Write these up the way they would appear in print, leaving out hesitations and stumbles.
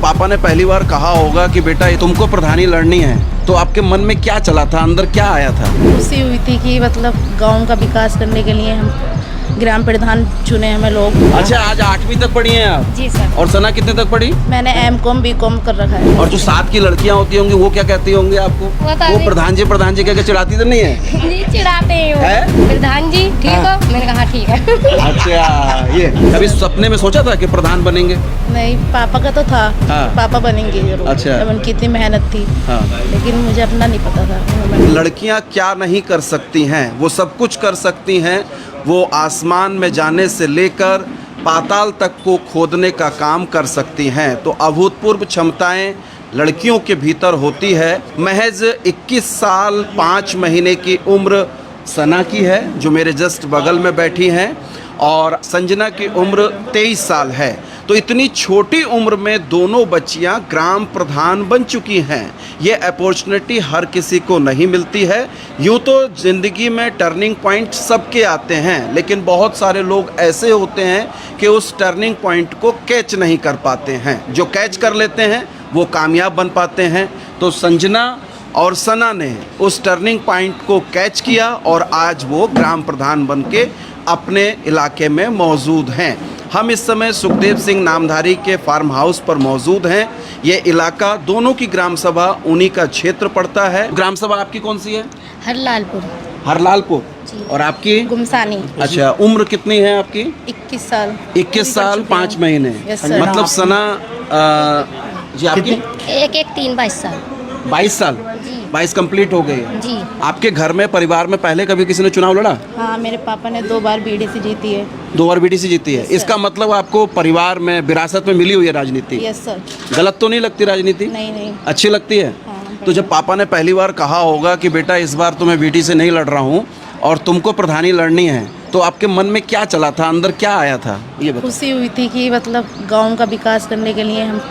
पापा ने पहली बार कहा होगा कि बेटा तुमको प्रधानी लड़नी है, तो आपके मन में क्या चला था, अंदर क्या आया था? खुशी हुई थी कि मतलब गांव का विकास करने के लिए हम ग्राम प्रधान चुने हमें लोग। अच्छा, आज 8वीं तक पढ़ी हैं आप? जी सर। और सना कितने तक पढ़ी? मैंने M.Com B.Com कर रखा है। और जो साथ की लड़कियां होती होंगी वो क्या कहती होंगी आपको? वो प्रधान जी कह के चिढ़ाती तो नहीं है? जी चिढ़ाते हैं प्रधान जी, ठीक हो? मैंने कहा ठीक है। अच्छा, ये कभी सपने में सोचा था कि प्रधान बनेंगे? नहीं, पापा का तो था। हाँ। पापा बनेंगे जरूर। अच्छा। जब उनकी इतनी मेहनत थी। हाँ। लेकिन मुझे अपना नहीं पता था। लड़कियां क्या नहीं कर सकती हैं, वो सब कुछ कर सकती हैं। वो आसमान में जाने से लेकर पाताल तक को खोदने का काम कर सकती हैं। तो अभूतपूर्व क्षमताएं लड़कियों के भीतर होती है। महज 21 साल 5 महीने की उम्र सना की है, जो मेरे जस्ट बगल में बैठी हैं, और संजना की उम्र 23 साल है। तो इतनी छोटी उम्र में दोनों बच्चियां ग्राम प्रधान बन चुकी हैं। ये अपॉर्चुनिटी हर किसी को नहीं मिलती है। यूँ तो ज़िंदगी में टर्निंग पॉइंट सबके आते हैं, लेकिन बहुत सारे लोग ऐसे होते हैं कि उस टर्निंग पॉइंट को कैच नहीं कर पाते हैं। जो कैच कर लेते हैं वो कामयाब बन पाते हैं। तो संजना और सना ने उस टर्निंग पॉइंट को कैच किया और आज वो ग्राम प्रधान बन के अपने इलाके में मौजूद हैं। हम इस समय सुखदेव सिंह नामधारी के फार्म हाउस पर मौजूद हैं। ये इलाका दोनों की ग्राम सभा उन्हीं का क्षेत्र पड़ता है। ग्राम सभा आपकी कौन सी है? हरलालपुर। हरलालपुर। और आपकी? गुमसानी। अच्छा, उम्र कितनी है आपकी? 21 साल। 21 साल 5 महीने। Yes sir. मतलब सना जी आपकी? 22 साल। 22 साल। 22 कंप्लीट हो गई है। जी। आपके घर में परिवार में पहले कभी किसी ने चुनाव लड़ा? हाँ, मेरे पापा ने 2 बार BDC जीती है। 2 बार BDC जीती है। Yes, sir. इसका मतलब आपको परिवार में विरासत में मिली हुई है राजनीति? Yes sir. गलत तो नहीं लगती राजनीति? नहीं नहीं। अच्छी लगती है। हाँ, तो जब पापा ने पहली बार कहा होगा कि बेटा इस बार तो मैं BDC नहीं लड़ रहा हूँ और तुमको प्रधानी लड़नी है, तो आपके मन में क्या चला था, अंदर क्या आया था, ये बताओ। खुशी हुई थी कि मतलब गांव का विकास करने के लिए हम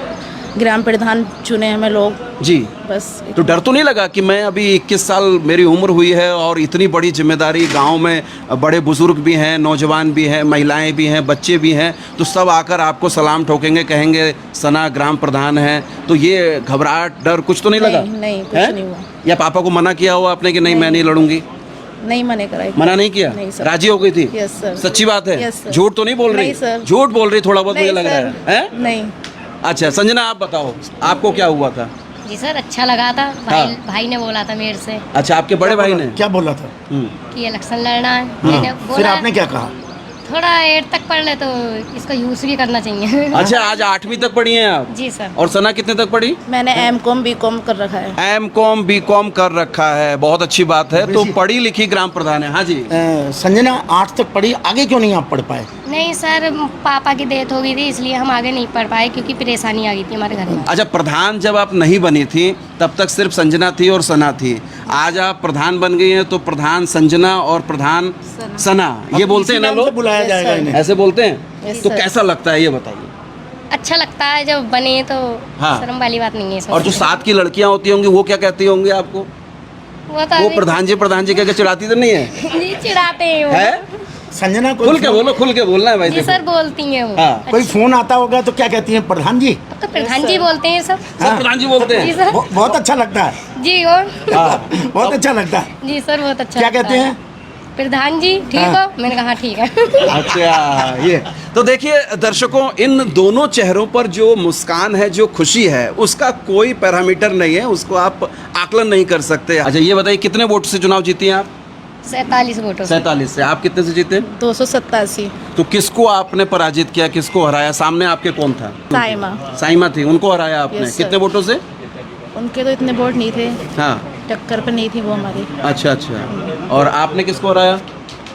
ग्राम प्रधान चुने हमें लोग। जी। बस। तो डर तो नहीं लगा कि मैं अभी 21 साल मेरी उम्र हुई है और इतनी बड़ी जिम्मेदारी, गांव में बड़े बुजुर्ग भी हैं, नौजवान भी हैं, महिलाएं भी हैं, बच्चे भी हैं, तो सब आकर आपको सलाम ठोकेंगे, कहेंगे सना ग्राम प्रधान है, तो ये घबराहट डर कुछ तो नहीं लगा? नहीं, कुछ नहीं हुआ। या पापा को मना किया हुआ आपने कि नहीं मैं नहीं लड़ूंगी? नहीं, मना नहीं किया? नहीं सर। राजी हो गई थी? Yes sir. सच्ची बात है? Yes sir. झूठ तो नहीं बोल रही? नहीं सर। झूठ बोल रही थोड़ा बहुत मुझे लग रहा है? नहीं। अच्छा संजना, आप बताओ आपको क्या हुआ था? जी सर, अच्छा लगा था। भाई ने बोला था मेरे से। अच्छा, आपके बड़े भाई ने क्या बोला था? कि इलेक्शन लड़ना है। मैंने फिर बोला आपने क्या कहा? थोड़ा 8 तक पढ़ ले तो इसका यूज भी करना चाहिए। अच्छा, आज 8वीं तक पढ़ी हैं आप? जी सर। और सना कितने तक पढ़ी? मैंने M.Com B.Com कर रखा है। M.Com B.Com कर रखा है, बहुत अच्छी बात है। तो पढ़ी लिखी ग्राम प्रधान है। हाँ जी। संजना 8 तक पढ़ी, आगे क्यों नहीं आप पढ़ पाए? नहीं सर, पापा की डेथ हो गई थी इसलिए हम आगे नहीं पढ़ पाए, क्योंकि परेशानी आ गई थी हमारे घर में। अच्छा, प्रधान जब आप नहीं बनी थी तब तक सिर्फ संजना थी और सना थी। आज आप प्रधान बन गई हैं तो प्रधान संजना और प्रधान सना, ये बोलते हैं ना लोग? बुलाया जाएगा इन्हें। ऐसे बोलते हैं? Yes, तो sir. कैसा लगता है ये बताइए। अच्छा लगता है जब बने तो। हाँ। शर्म वाली बात नहीं है इसमें। और जो साथ की लड़कियां होती होंगी वो क्या कहती होंगी आपको? वो प्रधान जी कह के चिढ़ाती तो नहीं है? जी चिढ़ाते हैं वो। है? संजना को खुल के बोलना है भाई। जी देखो। सर बोलती हैं वो। हाँ। कोई फोन आता होगा तो क्या कहती हैं? प्रधान जी। तो प्रधान जी बोलते हैं सब। सब प्रधान जी बोलते जी हैं? सर। बहुत अच्छा लगता है। जी और हाँ। बहुत अच्छा लगता है। जी सर, बहुत अच्छा क्या लगता कहते है। हैं? प्रधान जी ठीक हाँ। हो? मैंने कहा ठीक है। अच्छा, ये तो देखिए दर्शकों, इन दोनों चेहरों पर जो मुस्कान है, जो खुशी है, उसका कोई पैरामीटर नहीं है, उसको आप आकलन नहीं कर सकते। अच्छा ये बताइए, कितने वोट से चुनाव जीती हैं आप? 47 वोटों से। 47 से। आप कितने से जीते? 287। तो किसको आपने पराजित किया, किसको हराया? सामने आपके कौन था? साइमा थी, उनको हराया आपने। Yes, sir. कितने वोटों से? उनके तो इतने वोट नहीं थे, हाँ। टक्कर पर नहीं थी वो हमारी। अच्छा अच्छा। और आपने किसको हराया?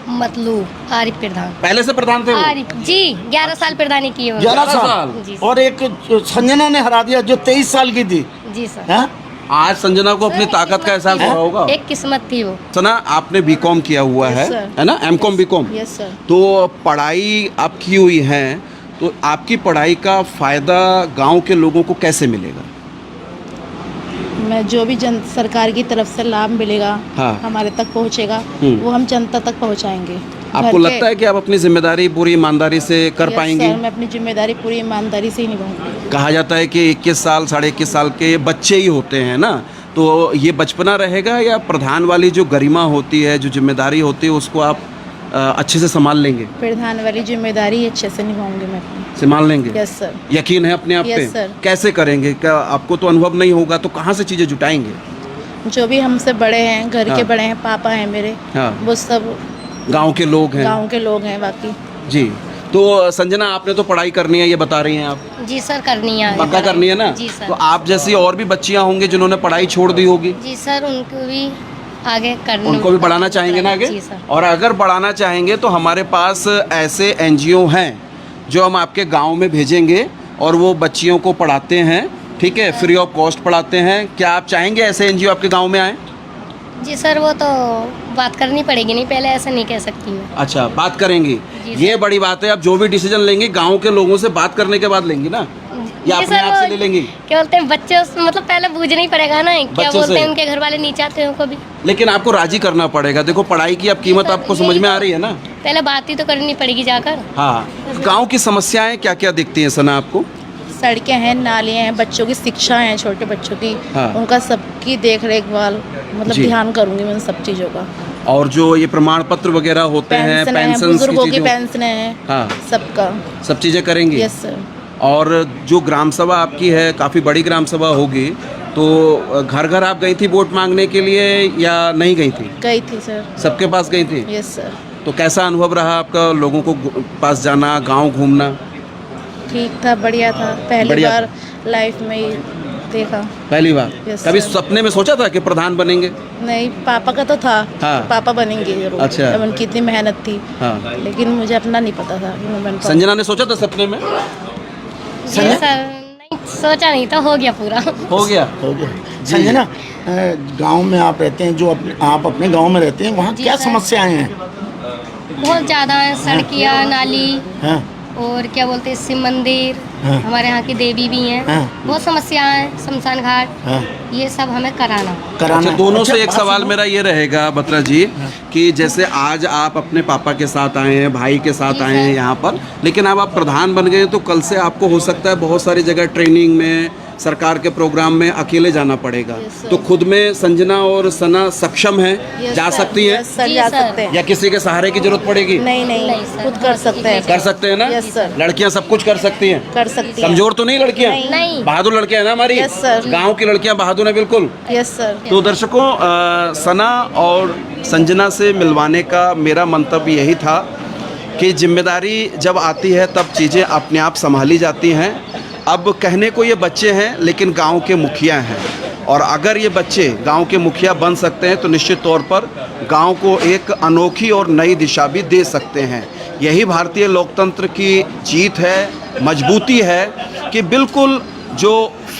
मतलूब आरिफ प्रधान। पहले से प्रधान थे वो? आरिफ जी 11 साल प्रधानी की है वो। 11 साल। साल। जी सर। और एक संजना ने हरा दिया जो 23 साल की थी। जी सर। हाँ? आज संजना को अपनी ताकत का एहसास हुआ होगा। एक किस्मत थी वो। सना, आपने B.Com किया हुआ Yes, है sir. है ना? M.Com B.Com। Yes sir. तो पढ़ाई आप की हुई है, तो आपकी पढ़ाई का फायदा गांव के लोगों को कैसे मिलेगा? मैं जो भी सरकार की तरफ से लाभ मिलेगा हाँ। हमारे तक पहुंचेगा, हम्म। वो हम जनता तक पहुंचाएंगे। आपको घर के- लगता है कि आप अपनी जिम्मेदारी पूरी ईमानदारी से कर यस पाएंगे? सर, मैं अपनी जिम्मेदारी पूरी ईमानदारी से ही निभाऊंगी। कहा जाता है कि 21 साल 21.5 साल के बच्चे ही होते हैं ना, तो ये बचपना रहेगा या प्रधान वाली जो गरिमा होती है, जो जिम्मेदारी होती है, उसको आप अच्छे से संभाल लेंगे? प्रधान वाली जिम्मेदारी अच्छे से निभाऊंगी मैं अपनी। संभाल लेंगे? Yes sir. यकीन है अपने आप यस पे? सर। कैसे करेंगे? क्या आपको तो अनुभव नहीं होगा, तो कहाँ से चीज़ें जुटाएंगे? जो भी हमसे बड़े हैं, घर हाँ। के बड़े हैं, पापा हैं मेरे, हाँ। वो सब गांव के लोग हैं? गांव के लोग हैं बाकी। जी। तो संजना, आपने तो पढ़ाई करनी है, ये बता रही हैं आप? जी सर, करनी है। पक्का करनी है ना? जी सर। तो आप जैसी और भी बच्चियां होंगी जिन्होंने पढ़ाई छोड़ दी होगी, जी सर, उनको भी आगे करने, उनको भी बढ़ाना चाहेंगे ना आगे? जी सर। और अगर बढ़ाना चाहेंगे तो हमारे पास ऐसे एनजीओ हैं जो हम आपके गांव में भेजेंगे और वो बच्चियों को पढ़ाते हैं, ठीक है, फ्री ऑफ कॉस्ट पढ़ाते हैं। क्या आप चाहेंगे ऐसे एनजीओ आपके गांव में आए? जी सर, वो तो बात करनी पड़ेगी, नहीं पहले ऐसा नहीं कह सकती मैं। अच्छा, बात करेंगी। जी ये बड़ी बात है। आप जो भी डिसीजन लेंगे गांव के लोगों से बात करने के बाद लेंगी ना, या जी अपने सर, आप से वो ले लेंगी? क्या बोलते हैं बच्चे, मतलब पहले बूझना ही पड़ेगा ना, क्या बच्चे बोलते से। हैं उनके घर वाले नहीं चाहते उनको भी। लेकिन आपको राजी करना पड़ेगा। देखो, पढ़ाई की अब कीमत आपको समझ में आ रही है ना? पहले बात ही तो करनी पड़ेगी जाकर। हाँ। गांव की समस्याएं क्या क्या दिखती हैं सना आपको? सड़कें हैं, नालियाँ हैं, बच्चों की शिक्षा है, छोटे बच्चों की, हाँ। उनका सबकी देख रेख वाल, मतलब जी। ध्यान करूंगी मैं उन सब चीज़ों का। और जो ये प्रमाण पत्र वगैरह होते हैं, पेंशन है, पेंशन बुजुर्गों की पेंशन है, हाँ, सबका। सब चीज़ें करेंगी? Yes sir. और जो ग्राम सभा आपकी है, काफ़ी बड़ी ग्राम सभा होगी, तो घर घर आप गई थी वोट मांगने के लिए या नहीं गई थी? गई थी सर। सबके पास गई थी? Yes sir. तो कैसा अनुभव रहा आपका, लोगों को पास जाना, गांव घूमना? ठीक था, बढ़िया था। पहली बढ़िया बार लाइफ में ही देखा। पहली बार? Yes, कभी sir. सपने में सोचा था कि प्रधान बनेंगे? नहीं, पापा का तो था। हाँ। पापा बनेंगे जरूर। अच्छा। जब उनकी इतनी मेहनत थी। हाँ। लेकिन मुझे अपना नहीं पता था कि मैं बन पाऊँ। संजना ने सोचा था सपने में? जी सर, नहीं सोचा नहीं था, हो गया पूरा। हो गया? हो गया। संजना, गांव में आप रहते हैं, जो आप अपने गांव में रहते हैं, वहाँ जी क्या सर। समस्याएं हैं? बहुत ज़्यादा है, सड़कियाँ, नाली, हाँ, और क्या बोलते हैं शिव मंदिर, हाँ। हमारे यहाँ की देवी भी हैं, हाँ। बहुत समस्याएं हैं, शमशान घाट, हाँ। ये सब हमें कराना। कराना। अच्छा, दोनों से एक बात सवाल सुनो। मेरा ये रहेगा बत्रा जी, कि जैसे आज आप अपने पापा के साथ आए हैं, भाई के साथ जी आए हैं सर। यहाँ पर, लेकिन अब आप प्रधान बन गए तो कल से आपको हो सकता है बहुत सारी जगह ट्रेनिंग में, सरकार के प्रोग्राम में अकेले जाना पड़ेगा। Yes, sir. तो खुद में संजना और सना सक्षम है, Yes, जा sir. सकती है? Yes, sir, जी, जा sir. सकते हैं। या किसी के सहारे की जरूरत पड़ेगी? नहीं नहीं, नहीं, सर। खुद कर सकते हैं। कर सकते हैं ना? Yes, sir. लड़कियां सब कुछ कर सकती हैं? कर सकती हैं। कमजोर तो नहीं लड़कियां? नहीं। बहादुर लड़कियां हैं ना हमारी? Yes, sir. गांव की लड़कियां बहादुर हैं बिल्कुल। Yes sir. तो दर्शकों, सना और संजना से मिलवाने का मेरा मंतव्य यही था कि जिम्मेदारी जब आती है तब चीज़ें अपने आप संभाली जाती हैं। अब कहने को ये बच्चे हैं, लेकिन गांव के मुखिया हैं, और अगर ये बच्चे गांव के मुखिया बन सकते हैं तो निश्चित तौर पर गांव को एक अनोखी और नई दिशा भी दे सकते हैं। यही भारतीय लोकतंत्र की जीत है, मजबूती है, कि बिल्कुल जो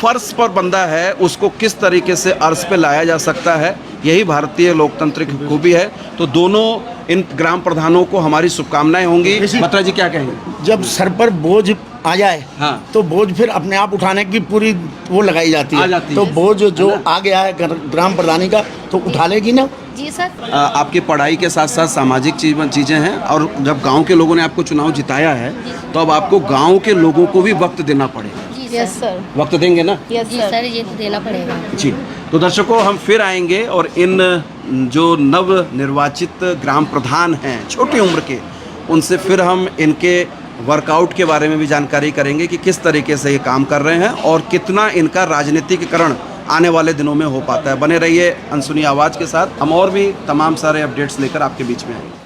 फर्श पर बंधा है उसको किस तरीके से अर्श पे लाया जा सकता है। यही भारतीय लोकतंत्र की खूबी है। तो दोनों इन ग्राम प्रधानों को हमारी शुभकामनाएं होंगी। बत्रा जी क्या कहेंगे? जब सर पर बोझ आ जाए, हाँ। तो बोझ फिर अपने आप उठाने की पूरी वो लगाई जाती आ है। जाती तो है। बोझ जो आ गया है ग्राम प्रधानी का, तो उठा लेगी ना? जी सर। आपकी पढ़ाई के साथ साथ सामाजिक चीज़ें हैं, और जब गांव के लोगों ने आपको चुनाव जिताया है तो अब आपको गांव के लोगों को भी वक्त देना पड़ेगा। जी यस सर। सर। वक्त देंगे ना? यस जी सर। सर, ये तो देना पड़ेगा। जी। तो दर्शकों, हम फिर आएंगे और इन जो नव निर्वाचित ग्राम प्रधान हैं छोटी उम्र के, उनसे फिर हम इनके वर्कआउट के बारे में भी जानकारी करेंगे कि किस तरीके से ये काम कर रहे हैं और कितना इनका राजनीतिकरण आने वाले दिनों में हो पाता है। बने रहिए अनसुनी आवाज़ के साथ, हम और भी तमाम सारे अपडेट्स लेकर आपके बीच में आएंगे।